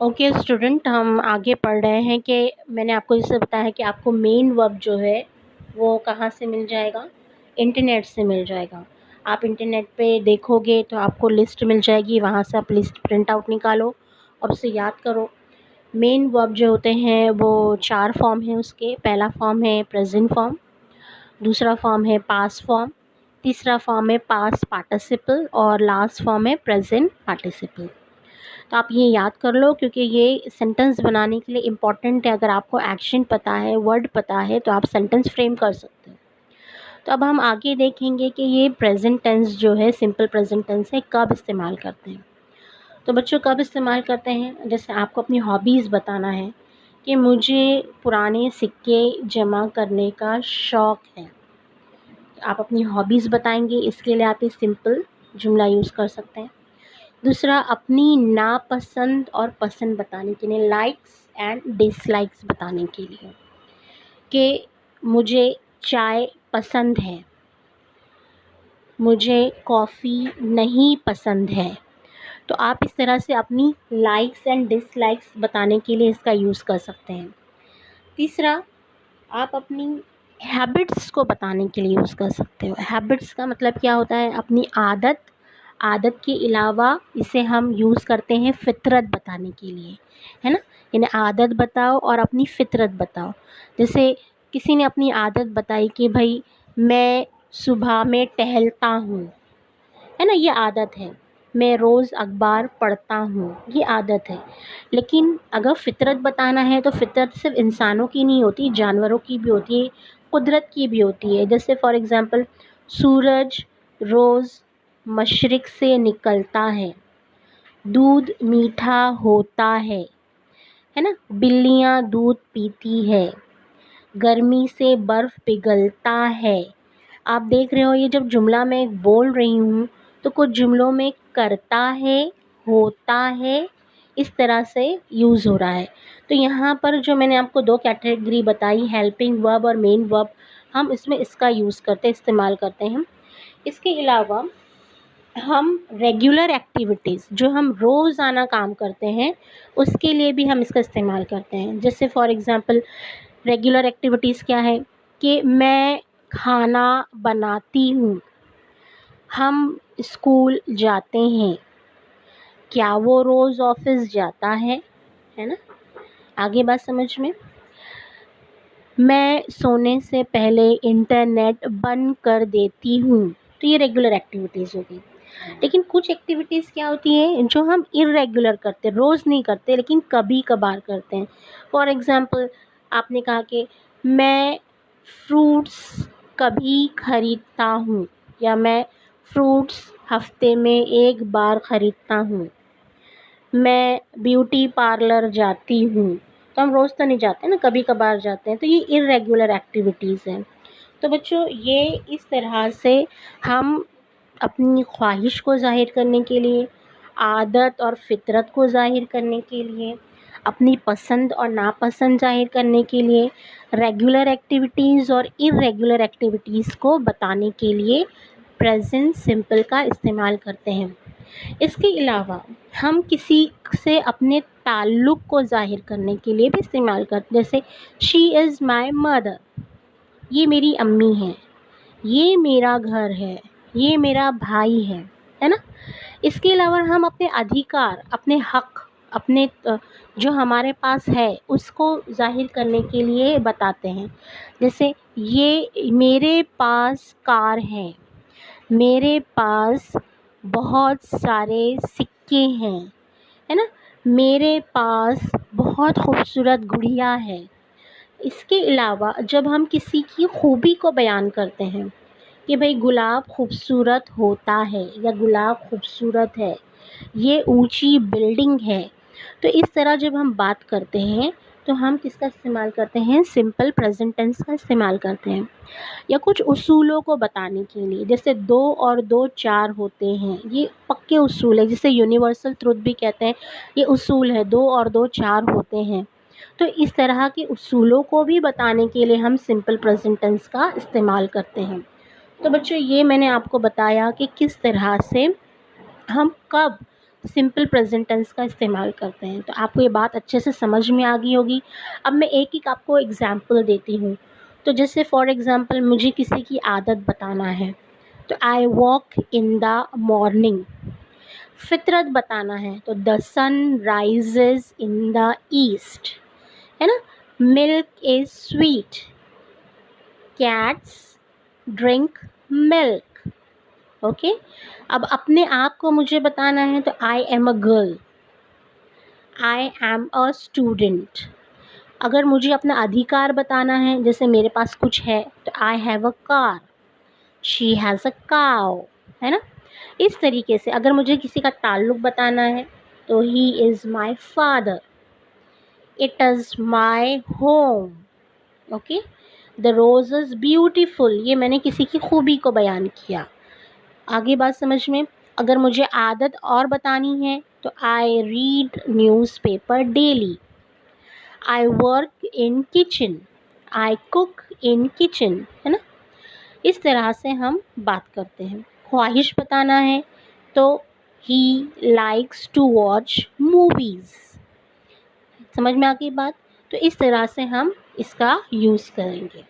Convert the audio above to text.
Okay student, हम आगे पढ़ रहे हैं कि मैंने आपको जैसे बताया है कि आपको मेन वर्ब जो है वो कहाँ से मिल जाएगा, इंटरनेट से मिल जाएगा। आप इंटरनेट पे देखोगे तो आपको लिस्ट मिल जाएगी, वहाँ से आप लिस्ट प्रिंट आउट निकालो और उसे याद करो। मेन वर्ब जो होते हैं वो 4 फॉर्म हैं उसके। पहला फॉर्म है प्रेजेंट फॉर्म, दूसरा फॉर्म है पास्ट फॉर्म, तीसरा फॉर्म है पास्ट पार्टिसिपल और लास्ट फॉर्म है प्रेजेंट पार्टिसिपल। तो आप ये याद कर लो क्योंकि ये सेंटेंस बनाने के लिए इम्पॉर्टेंट है। अगर आपको एक्शन पता है, वर्ड पता है, तो आप सेंटेंस फ्रेम कर सकते हैं। तो अब हम आगे देखेंगे कि ये प्रेजेंट टेंस जो है, सिंपल प्रेजेंट टेंस है, कब इस्तेमाल करते हैं। तो बच्चों कब इस्तेमाल करते हैं, जैसे आपको अपनी हॉबीज़ बताना है कि मुझे पुराने सिक्के जमा करने का शौक़ है। तो आप अपनी हॉबीज़ बताएंगे, इसके लिए आप ये सिंपल जुमला यूज़ कर सकते हैं। दूसरा, अपनी नापसंद और पसंद बताने के लिए, लाइक्स एंड डिसलाइक्स बताने के लिए, कि मुझे चाय पसंद है, मुझे कॉफ़ी नहीं पसंद है। तो आप इस तरह से अपनी लाइक्स एंड डिसलाइक्स बताने के लिए इसका यूज़ कर सकते हैं। तीसरा, आप अपनी हैबिट्स को बताने के लिए यूज़ कर सकते हो। हैबिट्स का मतलब क्या होता है, अपनी आदत। आदत के अलावा इसे हम यूज़ करते हैं फ़ितरत बताने के लिए, है ना। यानी आदत बताओ और अपनी फ़ितरत बताओ। जैसे किसी ने अपनी आदत बताई कि भाई मैं सुबह में टहलता हूँ, है ना, ये आदत है। मैं रोज़ अखबार पढ़ता हूँ, ये आदत है। लेकिन अगर फ़ितरत बताना है तो फ़ितरत सिर्फ इंसानों की नहीं होती, जानवरों की भी होती है, कुदरत की भी होती है। जैसे फॉर एग्ज़ाम्पल, सूरज रोज़ मशरिक़ से निकलता है, दूध मीठा होता है ना, बिल्लियाँ दूध पीती है, गर्मी से बर्फ़ पिघलता है। आप देख रहे हो, ये जब जुमला मैं बोल रही हूँ तो कुछ जुमलों में करता है, होता है, इस तरह से यूज़ हो रहा है। तो यहाँ पर जो मैंने आपको 2 कैटेगरी बताई, हेल्पिंग वर्ब और मेन वर्ब, हम इसमें इसका यूज़ करते हैं, इस्तेमाल करते हैं। इसके अलावा हम रेगुलर एक्टिविटीज़, जो हम रोज़ाना काम करते हैं, उसके लिए भी हम इसका इस्तेमाल करते हैं। जैसे फॉर एग्ज़ाम्पल, रेगुलर एक्टिविटीज़ क्या है कि मैं खाना बनाती हूँ, हम स्कूल जाते हैं, क्या वो रोज़ ऑफ़िस जाता है ना। आगे बात समझ में। मैं सोने से पहले इंटरनेट बंद कर देती हूँ। तो ये रेगुलर एक्टिविटीज़ हो गई। लेकिन कुछ एक्टिविटीज़ क्या होती हैं जो हम इर्रेगुलर करते हैं, रोज़ नहीं करते लेकिन कभी कभार करते हैं। फॉर एग्ज़ाम्पल, आपने कहा कि मैं फ्रूट्स कभी ख़रीदता हूँ, या मैं फ्रूट्स हफ़्ते में 1 बार ख़रीदता हूँ। मैं ब्यूटी पार्लर जाती हूँ। तो हम रोज़ तो नहीं जाते ना, कभी कभार जाते हैं। तो ये इर्रेगुलर एक्टिविटीज़ हैं। तो बच्चों, ये इस तरह से हम अपनी ख्वाहिश को ज़ाहिर करने के लिए, आदत और फ़ितरत को ज़ाहिर करने के लिए, अपनी पसंद और नापसंद ज़ाहिर करने के लिए, रेगुलर एक्टिविटीज़ और इर्रेगुलर एक्टिविटीज़ को बताने के लिए प्रेज़ेंट सिंपल का इस्तेमाल करते हैं। इसके अलावा हम किसी से अपने ताल्लुक़ को ज़ाहिर करने के लिए भी इस्तेमाल करते हैं। जैसे शी इज़ माय मदर, ये मेरी अम्मी है, ये मेरा घर है, ये मेरा भाई है ना। इसके अलावा हम अपने अधिकार, अपने हक़, अपने जो हमारे पास है उसको ज़ाहिर करने के लिए बताते हैं। जैसे ये मेरे पास कार है, मेरे पास बहुत सारे सिक्के हैं, है ना, मेरे पास बहुत खूबसूरत गुड़िया है। इसके अलावा जब हम किसी की खूबी को बयान करते हैं कि भाई गुलाब खूबसूरत होता है, या गुलाब खूबसूरत है, ये ऊंची बिल्डिंग है, तो इस तरह जब हम बात करते हैं तो हम किसका इस्तेमाल करते हैं, सिंपल प्रेजेंट टेंस का इस्तेमाल करते हैं। या कुछ उसूलों को बताने के लिए, जैसे 2 और 2 4 होते हैं, ये पक्के उसूल है, जिसे यूनिवर्सल ट्रुथ भी कहते हैं। ये उसूल है, 2 और 2 4 होते हैं। तो इस तरह के उसूलों को भी बताने के लिए हम सिंपल प्रेजेंट टेंस का इस्तेमाल करते हैं। तो बच्चों, ये मैंने आपको बताया कि किस तरह से हम कब सिंपल प्रेजेंट टेंस का इस्तेमाल करते हैं। तो आपको ये बात अच्छे से समझ में आ गई होगी। अब मैं एक एक आपको एग्ज़ाम्पल देती हूँ। तो जैसे फॉर एग्ज़ाम्पल मुझे किसी की आदत बताना है, तो I walk in the morning. फितरत बताना है तो the sun rises in the east, है ना। Milk is sweet, cats drink milk. Okay. अब अपने आप को मुझे बताना है तो I am a girl, I am a student. अगर मुझे अपना अधिकार बताना है, जैसे मेरे पास कुछ है, तो I have a car, she has a cow, है ना। इस तरीके से अगर मुझे किसी का ताल्लुक बताना है तो he is my father, it is my home. Okay. The rose is beautiful, ये मैंने किसी की खूबी को बयान किया। आगे बात समझ में। अगर मुझे आदत और बतानी है तो I read newspaper daily, I work in kitchen, I cook in kitchen, है ना। इस तरह से हम बात करते हैं। ख्वाहिश बताना है तो he likes to watch movies. समझ में आ गई बात। तो इस तरह से हम इसका यूज़ करेंगे।